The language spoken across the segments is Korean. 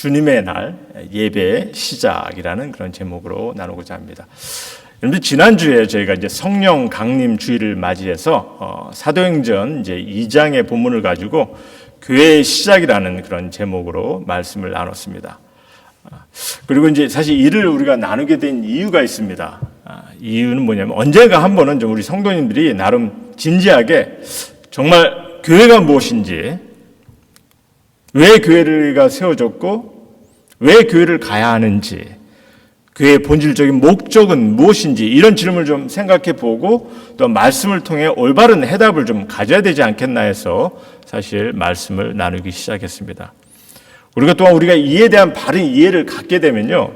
주님의 날 예배 시작이라는 그런 제목으로 나누고자 합니다. 여러분들 지난주에 저희가 이제 성령 강림 주일을 맞이해서 사도행전 이제 2장의 본문을 가지고 교회의 시작이라는 그런 제목으로 말씀을 나눴습니다. 그리고 이제 사실 이를 우리가 나누게 된 이유가 있습니다. 이유는 뭐냐면 언젠가 한 번은 좀 우리 성도님들이 나름 진지하게 정말 교회가 무엇인지, 왜 교회가 세워졌고 왜 교회를 가야 하는지, 교회의 본질적인 목적은 무엇인지 이런 질문을 좀 생각해 보고 또 말씀을 통해 올바른 해답을 좀 가져야 되지 않겠나 해서 사실 말씀을 나누기 시작했습니다. 우리가 이에 대한 바른 이해를 갖게 되면요,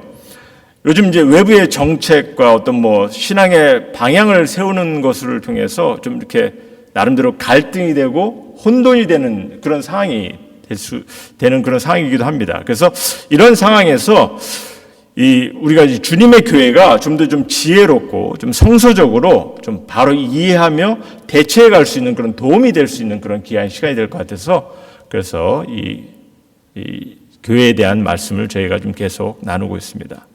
요즘 이제 외부의 정책과 어떤 신앙의 방향을 세우는 것을 통해서 좀 이렇게 나름대로 갈등이 되고 혼돈이 되는 그런 상황이 되는 그런 상황이기도 합니다. 그래서 이런 상황에서 우리가 주님의 교회가 좀 더 좀 지혜롭고 좀 성서적으로 좀 바로 이해하며 대처해 갈 수 있는 그런 도움이 될 수 있는 그런 귀한 시간이 될 것 같아서, 그래서 이 교회에 대한 말씀을 저희가 좀 계속 나누고 있습니다.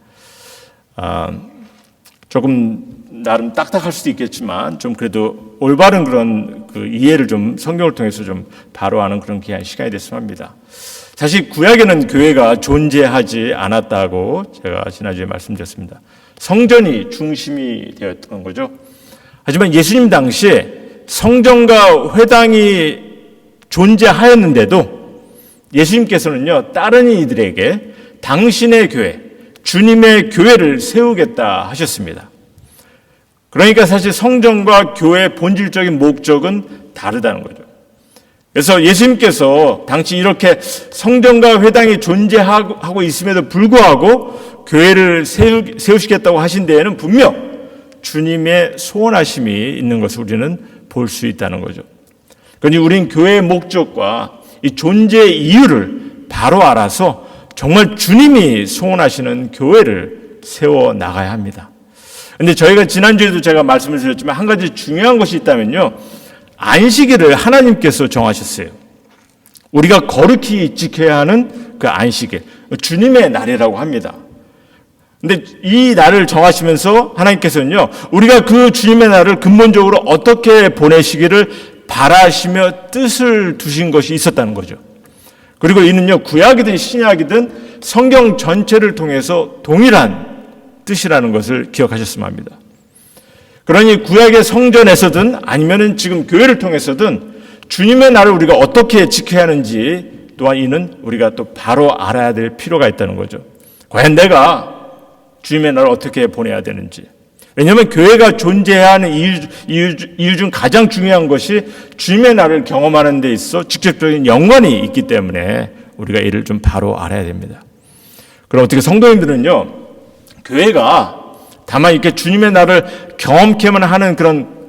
조금 나름 딱딱할 수도 있겠지만 좀 그래도 올바른 그런 이해를 좀 성경을 통해서 좀 바로하는 그런 귀한 시간이 됐으면 합니다. 사실 구약에는 교회가 존재하지 않았다고 제가 지난주에 말씀드렸습니다. 성전이 중심이 되었던 거죠. 하지만 예수님 당시에 성전과 회당이 존재하였는데도 예수님께서는요, 다른 이들에게 당신의 교회, 주님의 교회를 세우겠다 하셨습니다. 그러니까 사실 성전과 교회의 본질적인 목적은 다르다는 거죠. 그래서 예수님께서 당시 이렇게 성전과 회당이 존재하고 있음에도 불구하고 교회를 세우시겠다고 하신 데에는 분명 주님의 소원하심이 있는 것을 우리는 볼 수 있다는 거죠. 그러니 우리는 교회의 목적과 이 존재의 이유를 바로 알아서 정말 주님이 소원하시는 교회를 세워 나가야 합니다. 그런데 저희가 지난주에도 제가 말씀을 드렸지만 한 가지 중요한 것이 있다면요, 안식일을 하나님께서 정하셨어요. 우리가 거룩히 지켜야 하는 그 안식일, 주님의 날이라고 합니다. 근데 이 날을 정하시면서 하나님께서는요, 우리가 그 주님의 날을 근본적으로 어떻게 보내시기를 바라시며 뜻을 두신 것이 있었다는 거죠. 그리고 이는요, 구약이든 신약이든 성경 전체를 통해서 동일한 뜻이라는 것을 기억하셨으면 합니다. 그러니 구약의 성전에서든 아니면은 지금 교회를 통해서든 주님의 날을 우리가 어떻게 지켜야 하는지 또한 이는 우리가 또 바로 알아야 될 필요가 있다는 거죠. 과연 내가 주님의 날을 어떻게 보내야 되는지. 왜냐하면 교회가 존재해야 하는 이유 중 가장 중요한 것이 주님의 날을 경험하는 데 있어 직접적인 연관이 있기 때문에 우리가 이를 좀 바로 알아야 됩니다. 그럼 어떻게 성도님들은요, 교회가 다만 이렇게 주님의 날을 경험케만 하는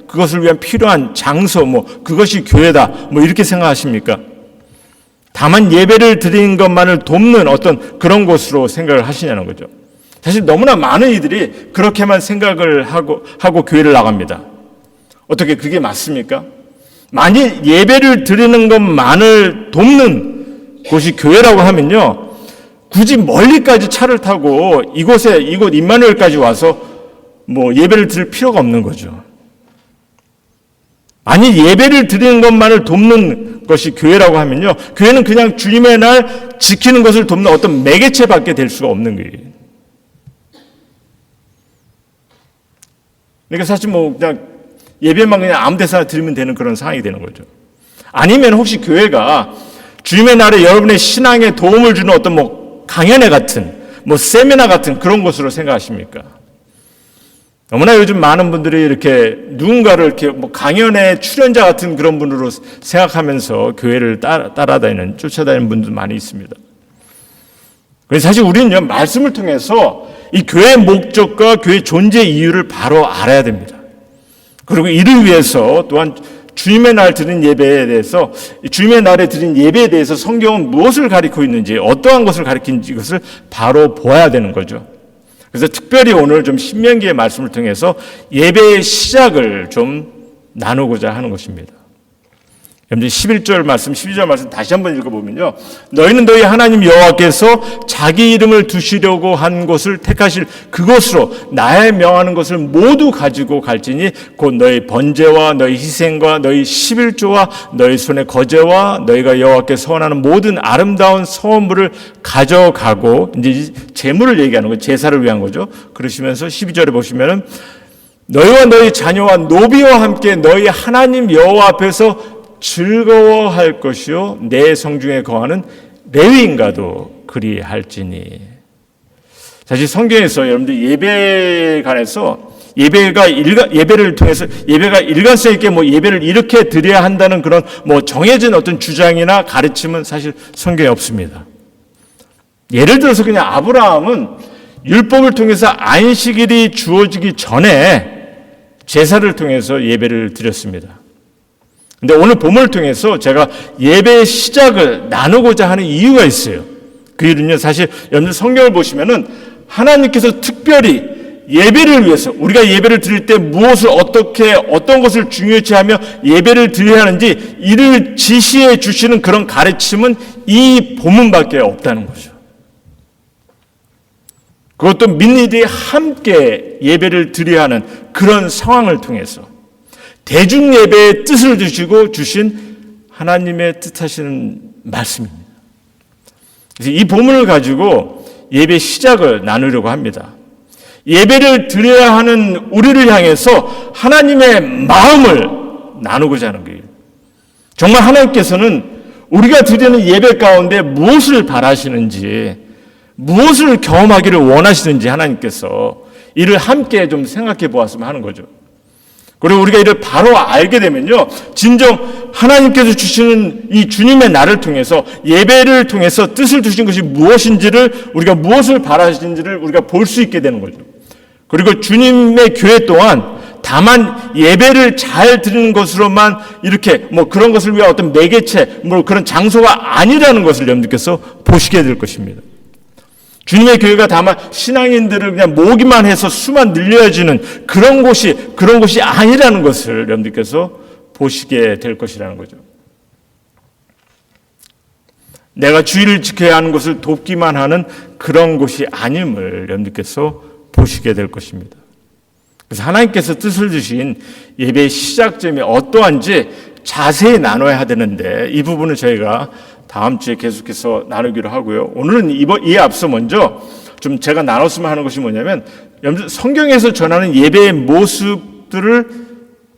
그것을 위한 필요한 장소, 그것이 교회다, 이렇게 생각하십니까? 다만 예배를 드리는 것만을 돕는 어떤 그런 곳으로 생각을 하시냐는 거죠. 사실 너무나 많은 이들이 그렇게만 생각을 하고 교회를 나갑니다. 어떻게 그게 맞습니까? 만일 예배를 드리는 것만을 돕는 곳이 교회라고 하면요, 굳이 멀리까지 차를 타고 이곳 임마누엘까지 와서 예배를 드릴 필요가 없는 거죠. 만일 예배를 드리는 것만을 돕는 것이 교회라고 하면요, 교회는 그냥 주님의 날 지키는 것을 돕는 어떤 매개체밖에 될 수가 없는 거예요. 그러니까 사실 그냥 예배만 그냥 아무 데서나 드리면 되는 그런 상황이 되는 거죠. 아니면 혹시 교회가 주님의 날에 여러분의 신앙에 도움을 주는 어떤 강연회 같은, 세미나 같은 그런 곳으로 생각하십니까? 너무나 요즘 많은 분들이 이렇게 누군가를 이렇게 강연회 출연자 같은 그런 분으로 생각하면서 교회를 쫓아다니는 분들 많이 있습니다. 그래서 사실 우리는요, 말씀을 통해서 이 교회의 목적과 교회의 존재 이유를 바로 알아야 됩니다. 그리고 이를 위해서 또한 주님의 날 드린 예배에 대해서, 주님의 날에 드린 예배에 대해서 성경은 무엇을 가리키고 있는지, 어떠한 것을 가리키는지 이것을 바로 보아야 되는 거죠. 그래서 특별히 오늘 좀 신명기의 말씀을 통해서 예배의 시작을 좀 나누고자 하는 것입니다. 여러분들 11절 말씀, 12절 말씀 다시 한번 읽어보면요. 너희는 너희 하나님 여호와께서 자기 이름을 두시려고 한 곳을 택하실 그곳으로 나의 명하는 것을 모두 가지고 갈지니 곧 너희 번제와 너희 희생과 너희 11조와 너희 손의 거제와 너희가 여호와께 서원하는 모든 아름다운 서원물을 가져가고, 이제 제물을 얘기하는 거예요. 제사를 위한 거죠. 그러시면서 12절에 보시면은 너희와 너희 자녀와 노비와 함께 너희 하나님 여호와 앞에서 즐거워할 것이요 내 성중에 거하는 레위인과도 그리할지니. 사실 성경에서 여러분들 예배에 관해서 예배를 통해서 예배가 일관성 있게 예배를 이렇게 드려야 한다는 그런 정해진 어떤 주장이나 가르침은 사실 성경에 없습니다. 예를 들어서 그냥 아브라함은 율법을 통해서 안식일이 주어지기 전에 제사를 통해서 예배를 드렸습니다. 근데 오늘 본문을 통해서 제가 예배의 시작을 나누고자 하는 이유가 있어요. 그 이유는요, 사실 여러분 성경을 보시면은 하나님께서 특별히 예배를 위해서, 우리가 예배를 드릴 때 무엇을 어떤 것을 중요시 하며 예배를 드려야 하는지 이를 지시해 주시는 그런 가르침은 이 본문밖에 없다는 거죠. 그것도 믿는 이들이 함께 예배를 드려야 하는 그런 상황을 통해서 대중 예배의 뜻을 두시고 주신 하나님의 뜻하시는 말씀입니다. 그래서 이 본문을 가지고 예배 시작을 나누려고 합니다. 예배를 드려야 하는 우리를 향해서 하나님의 마음을 나누고자 하는 거예요. 정말 하나님께서는 우리가 드리는 예배 가운데 무엇을 바라시는지, 무엇을 경험하기를 원하시는지 하나님께서 이를 함께 좀 생각해 보았으면 하는 거죠. 그리고 우리가 이를 바로 알게 되면요, 진정 하나님께서 주시는 이 주님의 날을 통해서, 예배를 통해서 뜻을 두신 것이 무엇인지를, 우리가 무엇을 바라시는지를 우리가 볼 수 있게 되는 거죠. 그리고 주님의 교회 또한 다만 예배를 잘 드리는 것으로만 이렇게 그런 것을 위한 어떤 매개체, 그런 장소가 아니라는 것을 여러분들께서 보시게 될 것입니다. 주님의 교회가 다만 신앙인들을 그냥 모으기만 해서 수만 늘려지는 그런 곳이 아니라는 것을 여러분들께서 보시게 될 것이라는 거죠. 내가 주의를 지켜야 하는 것을 돕기만 하는 그런 곳이 아님을 여러분들께서 보시게 될 것입니다. 그래서 하나님께서 뜻을 주신 예배의 시작점이 어떠한지 자세히 나눠야 되는데, 이 부분은 저희가 다음 주에 계속해서 나누기로 하고요. 오늘은 이에 앞서 먼저 좀 제가 나눴으면 하는 것이 뭐냐면, 성경에서 전하는 예배의 모습들을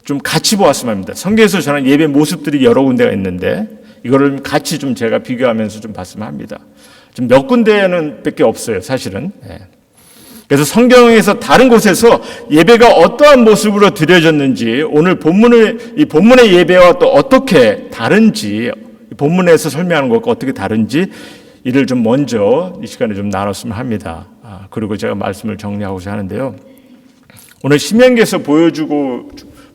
좀 같이 보았으면 합니다. 성경에서 전하는 예배의 모습들이 여러 군데가 있는데 이거를 같이 좀 제가 비교하면서 좀 봤으면 합니다. 좀 몇 군데는 밖에 없어요, 사실은. 그래서 성경에서 다른 곳에서 예배가 어떠한 모습으로 드려졌는지, 오늘 이 본문의 예배와 또 어떻게 다른지, 본문에서 설명하는 것과 어떻게 다른지 이를 좀 먼저 이 시간에 좀 나눴으면 합니다. 그리고 제가 말씀을 정리하고자 하는데요. 오늘 신명기에서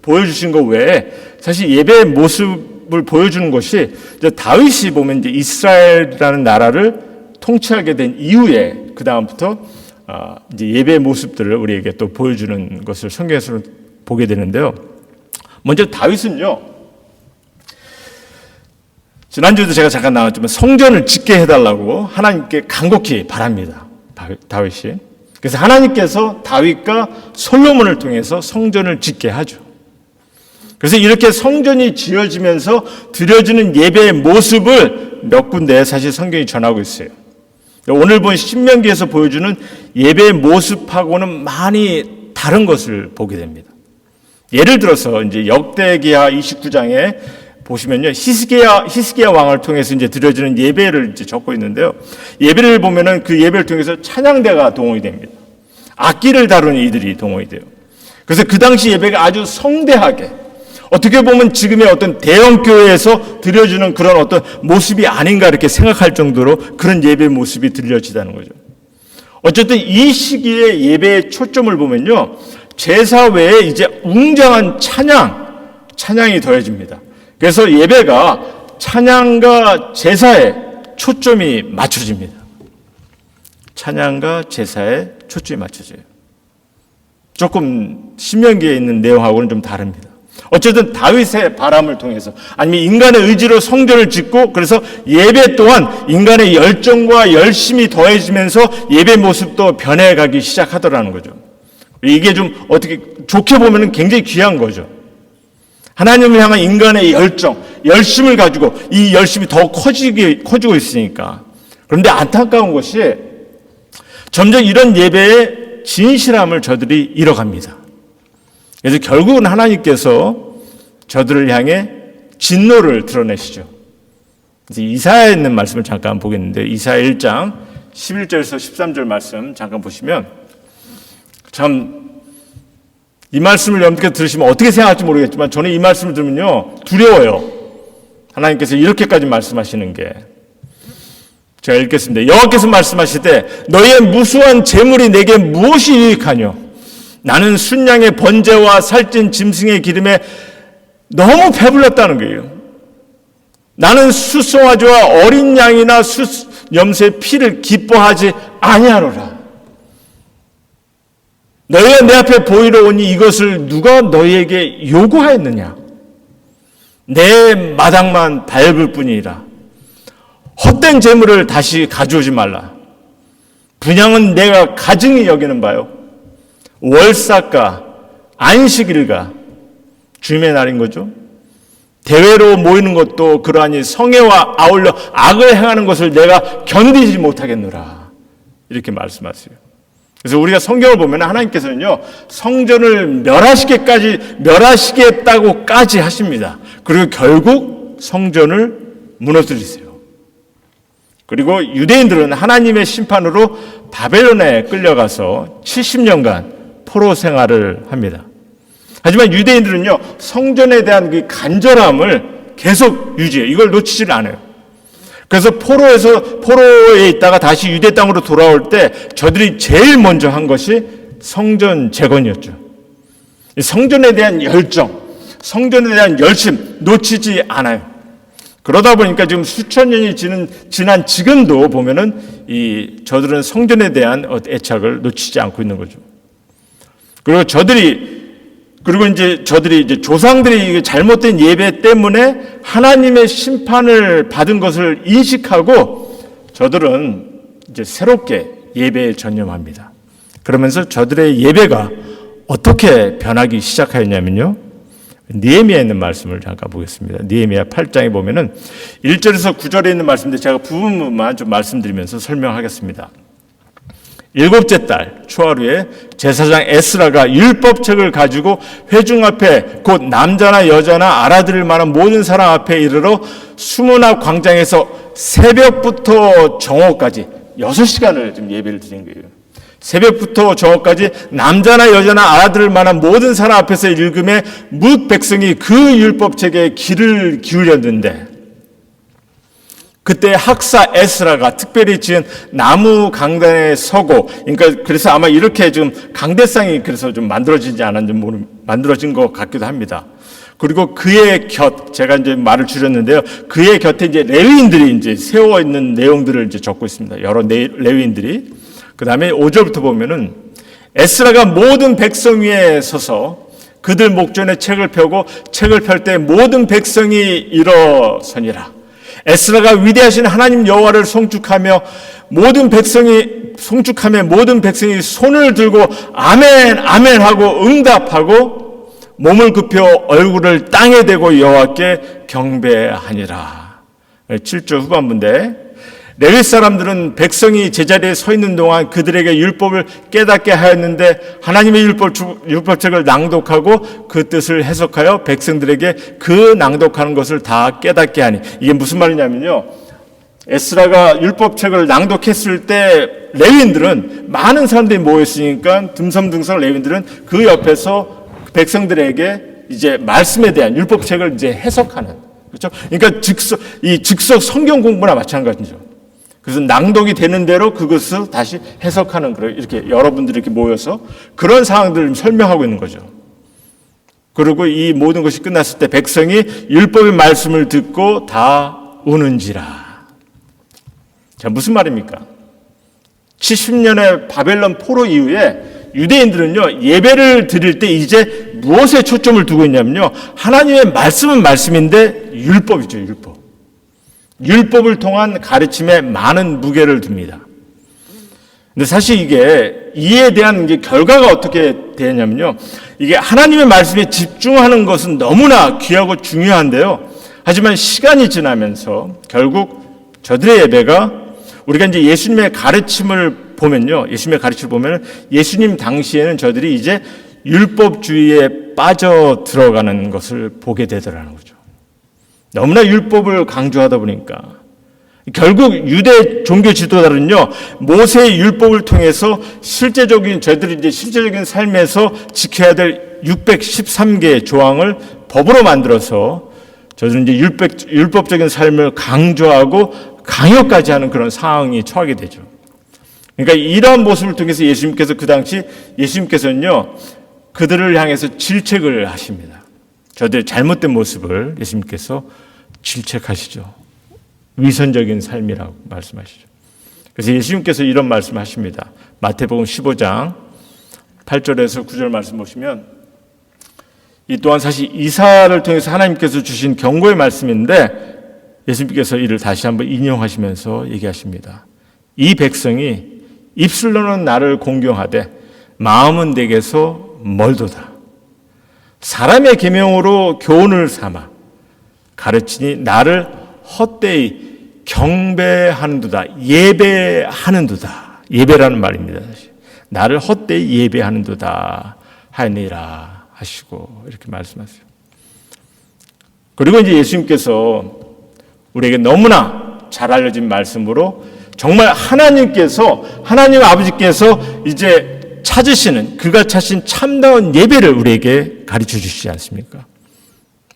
보여주신 것 외에 사실 예배의 모습을 보여주는 것이, 이제 다윗이 보면 이제 이스라엘이라는 나라를 통치하게 된 이후에 그 다음부터 이제 예배의 모습들을 우리에게 또 보여주는 것을 성경에서 보게 되는데요. 먼저 다윗은요, 지난주에도 제가 잠깐 나왔지만 성전을 짓게 해달라고 하나님께 간곡히 바랍니다. 다윗이. 그래서 하나님께서 다윗과 솔로몬을 통해서 성전을 짓게 하죠. 그래서 이렇게 성전이 지어지면서 드려지는 예배의 모습을 몇 군데 사실 성경이 전하고 있어요. 오늘 본 신명기에서 보여주는 예배의 모습하고는 많이 다른 것을 보게 됩니다. 예를 들어서 이제 역대기하 29장에 보시면요, 히스기야 왕을 통해서 이제 드려지는 예배를 이제 적고 있는데요. 예배를 보면은 그 예배를 통해서 찬양대가 동원이 됩니다. 악기를 다루는 이들이 동원이 돼요. 그래서 그 당시 예배가 아주 성대하게, 어떻게 보면 지금의 어떤 대형 교회에서 드려주는 그런 어떤 모습이 아닌가 이렇게 생각할 정도로 그런 예배 모습이 들려지다는 거죠. 어쨌든 이 시기에 예배의 초점을 보면요, 제사 외에 이제 웅장한 찬양이 더해집니다. 그래서 예배가 찬양과 제사에 초점이 맞춰집니다. 찬양과 제사에 초점이 맞춰져요. 조금 신명기에 있는 내용하고는 좀 다릅니다. 어쨌든 다윗의 바람을 통해서 아니면 인간의 의지로 성전을 짓고 그래서 예배 또한 인간의 열정과 열심이 더해지면서 예배 모습도 변해가기 시작하더라는 거죠. 이게 좀 어떻게 좋게 보면 굉장히 귀한 거죠. 하나님을 향한 인간의 열정, 열심을 가지고 이 열심이 더 커지고 있으니까. 그런데 안타까운 것이 점점 이런 예배의 진실함을 저들이 잃어갑니다. 그래서 결국은 하나님께서 저들을 향해 진노를 드러내시죠. 그래서 이사야에 있는 말씀을 잠깐 보겠는데 이사야 1장 11절에서 13절 말씀 잠깐 보시면 참 이 말씀을 여러분께서 들으시면 어떻게 생각할지 모르겠지만 저는 이 말씀을 들으면요 두려워요. 하나님께서 이렇게까지 말씀하시는 게 제가 읽겠습니다. 여호와께서 말씀하시되 너희의 무수한 재물이 내게 무엇이 유익하뇨? 나는 순양의 번제와 살찐 짐승의 기름에 너무 배불렀다는 거예요. 나는 숫송아지와 어린 양이나 염소의 피를 기뻐하지 아니하노라. 너희가 내 앞에 보이러 오니 이것을 누가 너희에게 요구하였느냐? 내 마당만 밟을 뿐이라. 헛된 재물을 다시 가져오지 말라. 분향은 내가 가증히 여기는 바요. 월삭과 안식일과 주님의 날인 거죠. 대회로 모이는 것도 그러하니 성회와 아울러 악을 행하는 것을 내가 견디지 못하겠노라. 이렇게 말씀하세요. 그래서 우리가 성경을 보면 하나님께서는요 성전을 멸하시겠다고까지 하십니다. 그리고 결국 성전을 무너뜨리세요. 그리고 유대인들은 하나님의 심판으로 바벨론에 끌려가서 70년간 포로 생활을 합니다. 하지만 유대인들은요 성전에 대한 그 간절함을 계속 유지해요. 이걸 놓치질 않아요. 그래서 포로에 있다가 다시 유대 땅으로 돌아올 때 저들이 제일 먼저 한 것이 성전 재건이었죠. 성전에 대한 열정, 성전에 대한 열심 놓치지 않아요. 그러다 보니까 지금 수천 년이 지난 지금도 보면은 저들은 성전에 대한 애착을 놓치지 않고 있는 거죠. 그리고 저들이 조상들이 잘못된 예배 때문에 하나님의 심판을 받은 것을 인식하고 저들은 이제 새롭게 예배에 전념합니다. 그러면서 저들의 예배가 어떻게 변하기 시작하였냐면요. 느헤미야에 있는 말씀을 잠깐 보겠습니다. 느헤미야 8장에 보면은 1절에서 9절에 있는 말씀인데 제가 부분만 좀 말씀드리면서 설명하겠습니다. 7째 달 초하루에 제사장 에스라가 율법책을 가지고 회중 앞에 곧 남자나 여자나 알아들을 만한 모든 사람 앞에 이르러 수문앞 광장에서 새벽부터 정오까지 6시간을 좀 예배를 드린 거예요. 새벽부터 정오까지 남자나 여자나 알아들을 만한 모든 사람 앞에서 읽음에 뭇 백성이 그 율법책에 귀를 기울였는데 그때 학사 에스라가 특별히 지은 나무 강단에 서고, 그러니까 그래서 아마 이렇게 좀 강대상이 그래서 좀 만들어지지 않았는지 만들어진 것 같기도 합니다. 그리고 그의 제가 이제 말을 줄였는데요. 그의 곁에 이제 레위인들이 이제 세워 있는 내용들을 이제 적고 있습니다. 여러 레위인들이. 그 다음에 5절부터 보면은 에스라가 모든 백성 위에 서서 그들 목전에 책을 펴고 책을 펼 때 모든 백성이 일어서니라. 에스라가 위대하신 하나님 여호와를 송축하며 모든 백성이 손을 들고 아멘 아멘 하고 응답하고 몸을 굽혀 얼굴을 땅에 대고 여호와께 경배하니라. 7절 후반부인데 레위 사람들은 백성이 제자리에 서 있는 동안 그들에게 율법을 깨닫게 하였는데 하나님의 율법책을 낭독하고 그 뜻을 해석하여 백성들에게 그 낭독하는 것을 다 깨닫게 하니. 이게 무슨 말이냐면요, 에스라가 율법책을 낭독했을 때 레위인들은 많은 사람들이 모였으니까 듬성듬성 레위인들은 그 옆에서 백성들에게 이제 말씀에 대한 율법책을 이제 해석하는, 그렇죠? 그러니까 즉석 성경 공부나 마찬가지죠. 그래서 낭독이 되는 대로 그것을 다시 해석하는, 이렇게 여러분들이 이렇게 모여서 그런 상황들을 설명하고 있는 거죠. 그리고 이 모든 것이 끝났을 때 백성이 율법의 말씀을 듣고 다 우는지라. 자, 무슨 말입니까? 70년의 바벨론 포로 이후에 유대인들은요, 예배를 드릴 때 이제 무엇에 초점을 두고 있냐면요, 하나님의 말씀은 말씀인데 율법이죠, 율법. 율법을 통한 가르침에 많은 무게를 둡니다. 근데 사실 이게 이에 대한 결과가 어떻게 되냐면요, 이게 하나님의 말씀에 집중하는 것은 너무나 귀하고 중요한데요, 하지만 시간이 지나면서 결국 저들의 예배가, 우리가 이제 예수님의 가르침을 보면요, 예수님 당시에는 저들이 이제 율법주의에 빠져 들어가는 것을 보게 되더라는 거죠. 너무나 율법을 강조하다 보니까 결국 유대 종교 지도자들은요, 모세의 율법을 통해서 저희들이 이제 실제적인 삶에서 지켜야 될 613개의 조항을 법으로 만들어서 저들은 이제 율법적인 삶을 강조하고 강요까지 하는 그런 상황이 처하게 되죠. 그러니까 이러한 모습을 통해서 그 당시 예수님께서는요, 그들을 향해서 질책을 하십니다. 저들의 잘못된 모습을 예수님께서 질책하시죠. 위선적인 삶이라고 말씀하시죠. 그래서 예수님께서 이런 말씀을 하십니다. 마태복음 15장 8절에서 9절 말씀 보시면, 이 또한 사실 이사를 통해서 하나님께서 주신 경고의 말씀인데 예수님께서 이를 다시 한번 인용하시면서 얘기하십니다. 이 백성이 입술로는 나를 공경하되 마음은 내게서 멀도다. 사람의 계명으로 교훈을 삼아 가르치니 나를 헛되이 경배하는도다. 예배하는도다. 예배라는 말입니다. 사실. 나를 헛되이 예배하는도다 하니라 하시고 이렇게 말씀하세요. 그리고 이제 예수님께서 우리에게 너무나 잘 알려진 말씀으로 정말 하나님 아버지께서 이제 그가 찾으신 참다운 예배를 우리에게 가르쳐 주시지 않습니까?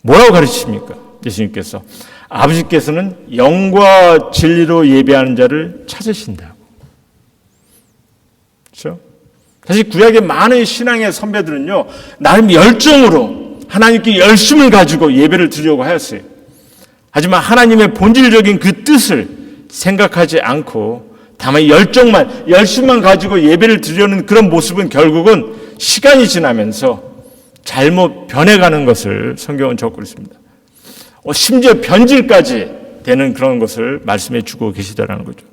뭐라고 가르치십니까? 예수님께서 아버지께서는 영과 진리로 예배하는 자를 찾으신다고. 그렇죠? 사실 구약의 많은 신앙의 선배들은요, 나름 열정으로 하나님께 열심을 가지고 예배를 드리려고 하였어요. 하지만 하나님의 본질적인 그 뜻을 생각하지 않고 다만 열심만 가지고 예배를 드리려는 그런 모습은 결국은 시간이 지나면서 잘못 변해가는 것을 성경은 적고 있습니다. 심지어 변질까지 되는 그런 것을 말씀해 주고 계시다라는 거죠.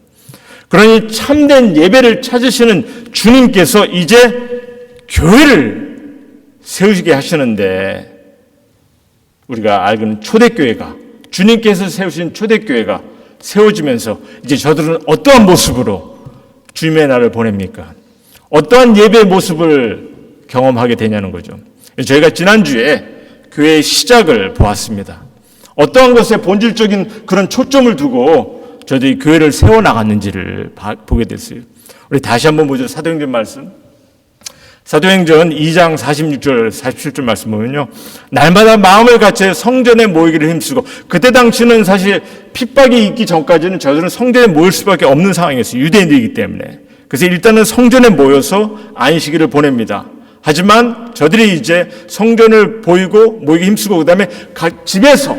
그러니 참된 예배를 찾으시는 주님께서 이제 교회를 세우시게 하시는데, 우리가 알고는 초대교회가, 주님께서 세우신 초대교회가 세워지면서 이제 저들은 어떠한 모습으로 주님의 날을 보냅니까? 어떠한 예배의 모습을 경험하게 되냐는 거죠. 저희가 지난주에 교회의 시작을 보았습니다. 어떠한 것에 본질적인 그런 초점을 두고 저희들이 교회를 세워나갔는지를 보게 됐어요. 우리 다시 한번 보죠. 사도행전 말씀. 사도행전 2장 46절, 47절 말씀 보면요, 날마다 마음을 같이 성전에 모이기를 힘쓰고, 그때 당시는 사실 핍박이 있기 전까지는 저들은 성전에 모일 수밖에 없는 상황이었어요. 유대인들이기 때문에. 그래서 일단은 성전에 모여서 안식일을 보냅니다. 하지만 저들이 이제 성전을 모이기 힘쓰고, 그 다음에 각 집에서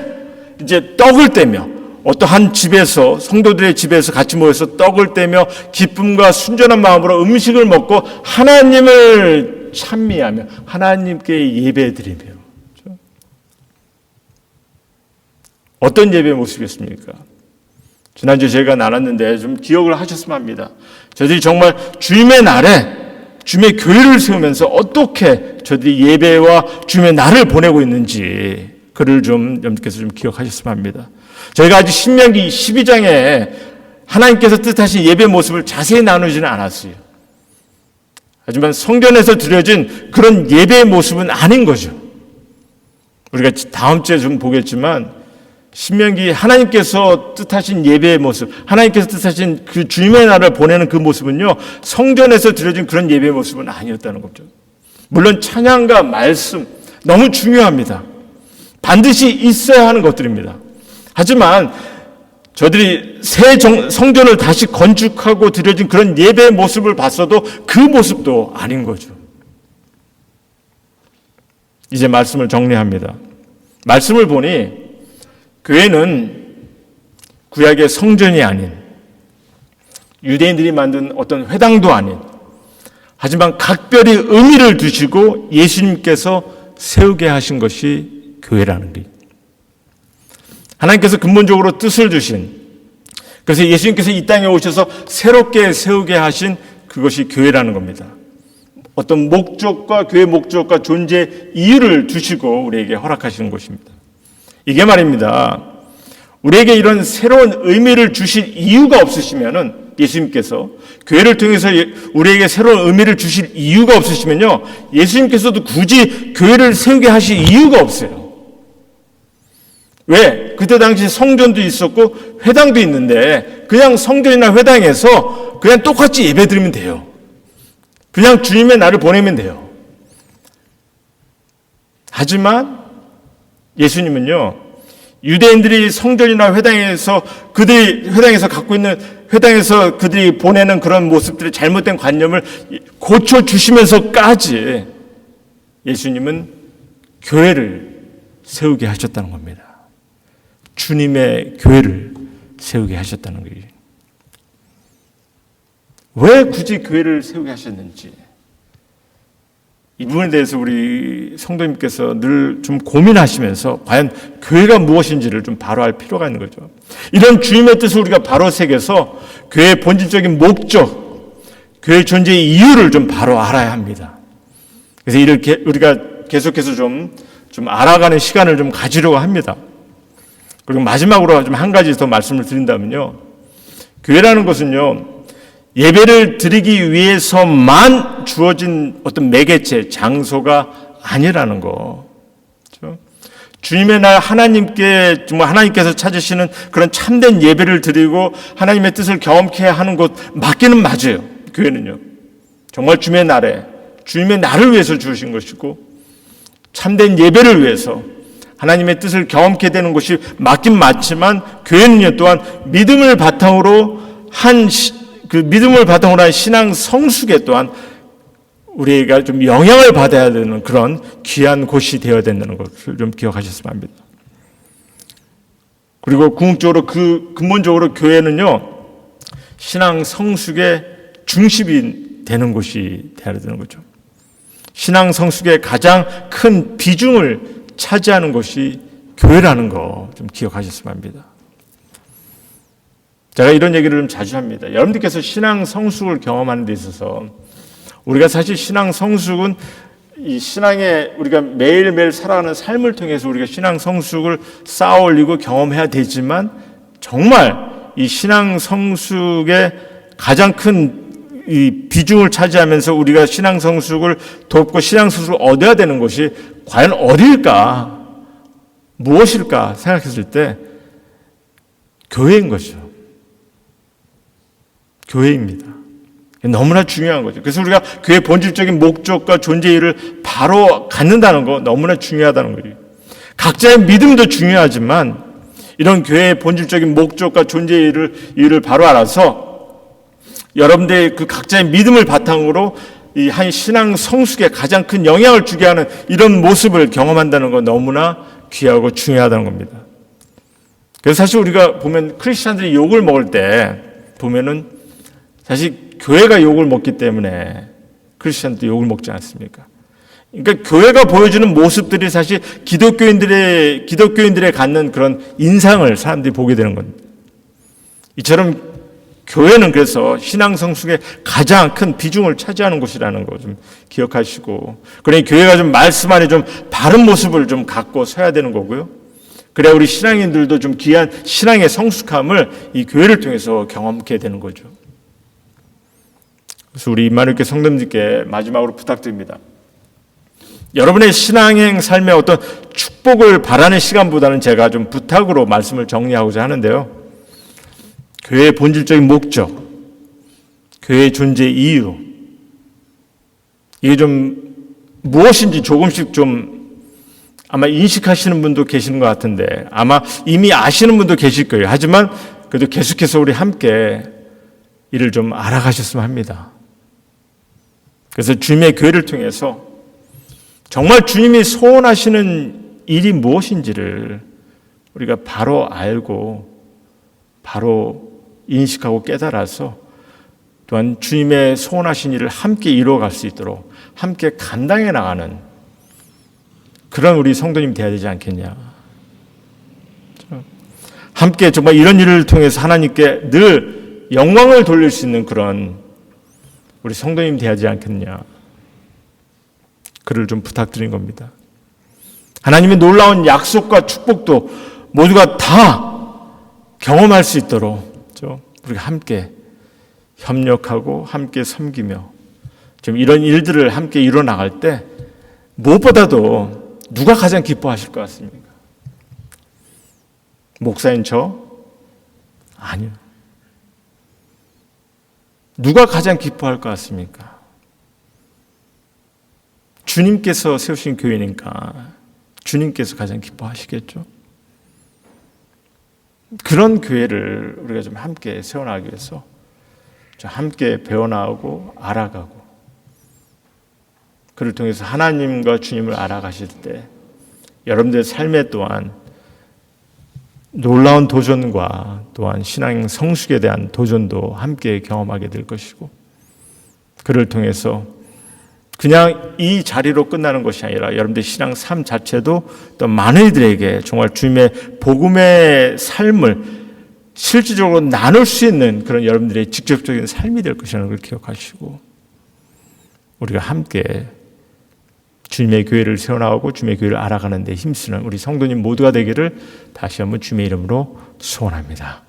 이제 떡을 떼며, 어떠한 집에서, 성도들의 집에서 같이 모여서 떡을 떼며 기쁨과 순전한 마음으로 음식을 먹고 하나님을 찬미하며 하나님께 예배드리며. 어떤 예배의 모습이었습니까? 지난주에 저희가 나눴는데 좀 기억을 하셨으면 합니다. 저들이 정말 주님의 날에 주님의 교회를 세우면서 어떻게 저들이 예배와 주님의 날을 보내고 있는지 그를 좀 여러분께서 좀 기억하셨으면 합니다. 저희가 아직 신명기 12장에 하나님께서 뜻하신 예배 모습을 자세히 나누지는 않았어요. 하지만 성전에서 드려진 그런 예배의 모습은 아닌 거죠. 우리가 다음 주에 좀 보겠지만 신명기 하나님께서 뜻하신 예배의 모습, 하나님께서 뜻하신 그 주님의 날을 보내는 그 모습은요, 성전에서 드려진 그런 예배의 모습은 아니었다는 거죠. 물론 찬양과 말씀 너무 중요합니다. 반드시 있어야 하는 것들입니다. 하지만 저들이 새 성전을 다시 건축하고 드려진 그런 예배의 모습을 봤어도 그 모습도 아닌 거죠. 이제 말씀을 정리합니다. 말씀을 보니 교회는 구약의 성전이 아닌, 유대인들이 만든 어떤 회당도 아닌, 하지만 각별히 의미를 두시고 예수님께서 세우게 하신 것이 교회라는 거예요. 하나님께서 근본적으로 뜻을 주신, 그래서 예수님께서 이 땅에 오셔서 새롭게 세우게 하신 그것이 교회라는 겁니다. 어떤 목적과 교회의 목적과 존재 이유를 두시고 우리에게 허락하시는 것입니다. 이게 말입니다. 우리에게 이런 새로운 의미를 주실 이유가 없으시면은, 예수님께서 교회를 통해서 우리에게 새로운 의미를 주실 이유가 없으시면요, 예수님께서도 굳이 교회를 세우게 하실 이유가 없어요. 왜? 그때 당시 성전도 있었고 회당도 있는데 그냥 성전이나 회당에서 그냥 똑같이 예배드리면 돼요. 그냥 주님의 날을 보내면 돼요. 하지만 예수님은요, 유대인들이 성전이나 회당에서 그들이 보내는 그런 모습들의 잘못된 관념을 고쳐주시면서까지 예수님은 교회를 세우게 하셨다는 겁니다. 주님의 교회를 세우게 하셨다는 거예요. 왜 굳이 교회를 세우게 하셨는지, 이 부분에 대해서 우리 성도님께서 늘 좀 고민하시면서 과연 교회가 무엇인지를 좀 바로 알 필요가 있는 거죠. 이런 주님의 뜻을 우리가 바로 새겨서 교회의 본질적인 목적, 교회의 존재의 이유를 좀 바로 알아야 합니다. 그래서 이렇게 우리가 계속해서 좀 알아가는 시간을 좀 가지려고 합니다. 그리고 마지막으로 좀 한 가지 더 말씀을 드린다면요, 교회라는 것은요, 예배를 드리기 위해서만 주어진 어떤 매개체, 장소가 아니라는 거. 그렇죠? 주님의 날 하나님께, 정말 하나님께서 찾으시는 그런 참된 예배를 드리고 하나님의 뜻을 경험케 하는 곳 맞기는 맞아요. 교회는요. 정말 주님의 날에, 주님의 날을 위해서 주신 것이고 참된 예배를 위해서 하나님의 뜻을 경험케 되는 것이 맞긴 맞지만, 교회는요 또한 믿음을 바탕으로 한 신앙 성숙에 또한 우리가 좀 영향을 받아야 되는 그런 귀한 곳이 되어야 된다는 것을 좀 기억하셨으면 합니다. 그리고 궁극적으로 근본적으로 교회는요, 신앙 성숙의 중심이 되는 곳이 되어야 되는 거죠. 신앙 성숙의 가장 큰 비중을 차지하는 것이 교회라는 거 좀 기억하셨으면 합니다. 제가 이런 얘기를 좀 자주 합니다. 여러분들께서 신앙 성숙을 경험하는 데 있어서, 우리가 사실 신앙 성숙은 이 신앙에 우리가 매일매일 살아가는 삶을 통해서 우리가 신앙 성숙을 쌓아 올리고 경험해야 되지만, 정말 이 신앙 성숙의 가장 큰 이 비중을 차지하면서 우리가 신앙 성숙을 돕고 신앙 성숙을 얻어야 되는 것이 과연 어딜까, 무엇일까 생각했을 때 교회인 거죠. 교회입니다. 너무나 중요한 거죠. 그래서 우리가 교회의 본질적인 목적과 존재 이유를 바로 갖는다는 거 너무나 중요하다는 거예요. 각자의 믿음도 중요하지만 이런 교회의 본질적인 목적과 존재 이유를 바로 알아서 여러분들의 그 각자의 믿음을 바탕으로 이 한 신앙 성숙에 가장 큰 영향을 주게 하는 이런 모습을 경험한다는 건 너무나 귀하고 중요하다는 겁니다. 그래서 사실 우리가 보면 크리스찬들이 욕을 먹을 때 보면은 사실 교회가 욕을 먹기 때문에 크리스찬도 욕을 먹지 않습니까? 그러니까 교회가 보여주는 모습들이 사실 기독교인들의 갖는 그런 인상을 사람들이 보게 되는 겁니다. 이처럼 교회는 그래서 신앙 성숙의 가장 큰 비중을 차지하는 곳이라는 거 좀 기억하시고, 그러니 교회가 좀 말씀 안에 좀 바른 모습을 좀 갖고 서야 되는 거고요. 그래야 우리 신앙인들도 좀 귀한 신앙의 성숙함을 이 교회를 통해서 경험하게 되는 거죠. 그래서 우리 임마누엘교회 성도님들께 마지막으로 부탁드립니다. 여러분의 신앙행 삶의 어떤 축복을 바라는 시간보다는 제가 좀 부탁으로 말씀을 정리하고자 하는데요. 교회의 본질적인 목적, 교회의 존재 이유, 이게 좀 무엇인지 조금씩 좀 아마 인식하시는 분도 계시는 것 같은데, 아마 이미 아시는 분도 계실 거예요. 하지만 그래도 계속해서 우리 함께 이를 좀 알아가셨으면 합니다. 그래서 주님의 교회를 통해서 정말 주님이 소원하시는 일이 무엇인지를 우리가 바로 알고 바로 인식하고 깨달아서 또한 주님의 소원하신 일을 함께 이루어갈 수 있도록 함께 감당해 나가는 그런 우리 성도님 되어야 되지 않겠냐. 함께 정말 이런 일을 통해서 하나님께 늘 영광을 돌릴 수 있는 그런 우리 성도님 되어야 되지 않겠냐. 그를 좀 부탁드린 겁니다. 하나님의 놀라운 약속과 축복도 모두가 다 경험할 수 있도록 우리가 함께 협력하고 함께 섬기며 좀 이런 일들을 함께 이뤄 나갈 때 무엇보다도 누가 가장 기뻐하실 것 같습니까? 목사인 저? 아니요. 누가 가장 기뻐할 것 같습니까? 주님께서 세우신 교회니까 주님께서 가장 기뻐하시겠죠. 그런 교회를 우리가 좀 함께 세워나가기 위해서 좀 함께 배워나가고 알아가고 그를 통해서 하나님과 주님을 알아가실 때 여러분들의 삶에 또한 놀라운 도전과 또한 신앙 성숙에 대한 도전도 함께 경험하게 될 것이고 그를 통해서 그냥 이 자리로 끝나는 것이 아니라 여러분들의 신앙 삶 자체도 또 많은 이들에게 정말 주님의 복음의 삶을 실질적으로 나눌 수 있는 그런 여러분들의 직접적인 삶이 될 것이라는 걸 기억하시고 우리가 함께 주님의 교회를 세워나가고 주님의 교회를 알아가는 데 힘쓰는 우리 성도님 모두가 되기를 다시 한번 주님의 이름으로 소원합니다.